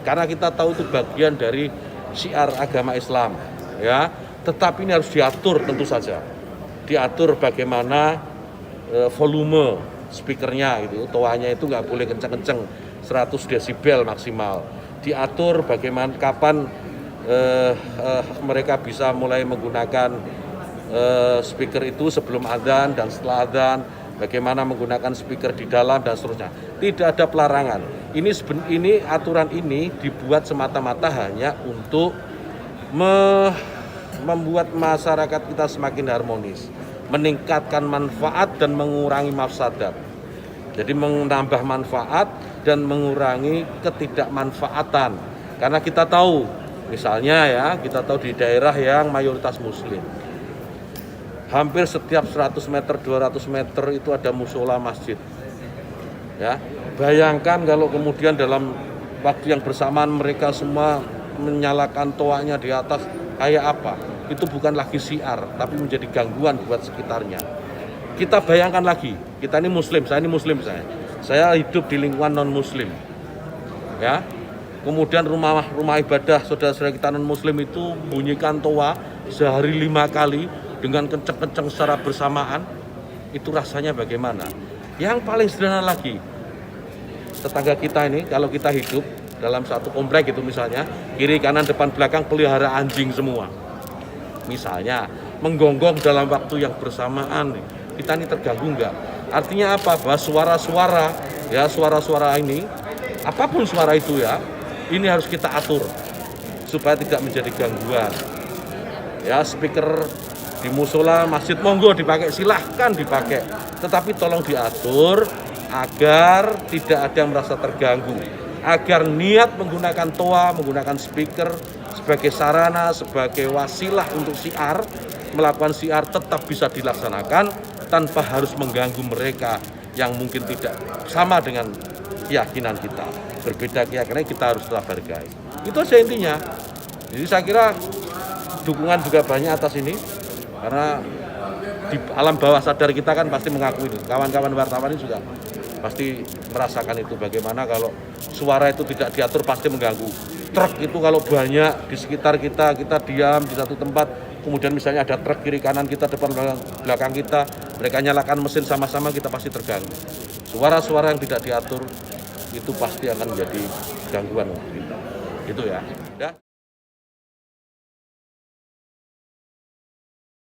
karena kita tahu itu bagian dari syiar agama Islam, ya. Tetapi ini harus diatur tentu saja, diatur bagaimana volume speakernya gitu, toanya itu nggak boleh kenceng-kenceng, 100 desibel maksimal. Diatur bagaimana kapan mereka bisa mulai menggunakan speaker itu sebelum adzan dan setelah adzan, bagaimana menggunakan speaker di dalam dan seterusnya. Tidak ada pelarangan. Ini aturan ini dibuat semata-mata hanya untuk membuat masyarakat kita semakin harmonis, meningkatkan manfaat dan mengurangi mafsadat. Jadi menambah manfaat dan mengurangi ketidakmanfaatan. Karena kita tahu, misalnya ya, kita tahu di daerah yang mayoritas muslim, hampir setiap 100 meter, 200 meter itu ada musola masjid. Ya, bayangkan kalau kemudian dalam waktu yang bersamaan mereka semua menyalakan toanya di atas, kayak apa? Itu bukan lagi syiar, tapi menjadi gangguan buat sekitarnya. Kita bayangkan lagi, kita ini muslim, saya hidup di lingkungan non muslim, ya. Kemudian rumah ibadah saudara-saudara kita non muslim itu bunyikan toa sehari 5 kali dengan kenceng-kenceng secara bersamaan, itu rasanya bagaimana? Yang paling sederhana lagi, tetangga kita ini kalau kita hidup dalam satu komplek itu misalnya, kiri kanan depan belakang pelihara anjing semua. Misalnya menggonggong dalam waktu yang bersamaan, kita ini terganggu enggak? Artinya apa? Bahwa suara-suara ini, apapun suara itu ya, ini harus kita atur supaya tidak menjadi gangguan. Ya, speaker di musola masjid monggo dipakai, silahkan dipakai, tetapi tolong diatur agar tidak ada yang merasa terganggu, agar niat menggunakan toa, menggunakan speaker sebagai sarana, sebagai wasilah untuk syiar, melakukan syiar tetap bisa dilaksanakan tanpa harus mengganggu mereka yang mungkin tidak sama dengan keyakinan kita. Berbeda keyakinan, kita harus tetap hargai. Itu saja intinya. Jadi saya kira dukungan juga banyak atas ini, karena di alam bawah sadar kita kan pasti mengakui itu. Kawan-kawan wartawan ini juga pasti merasakan itu, bagaimana kalau suara itu tidak diatur pasti mengganggu. Truk itu kalau banyak di sekitar kita diam di satu tempat, kemudian misalnya ada truk kiri kanan kita, depan belakang kita, mereka nyalakan mesin sama-sama, kita pasti terganggu. Suara-suara yang tidak diatur itu pasti akan menjadi gangguan untuk kita. Itu ya.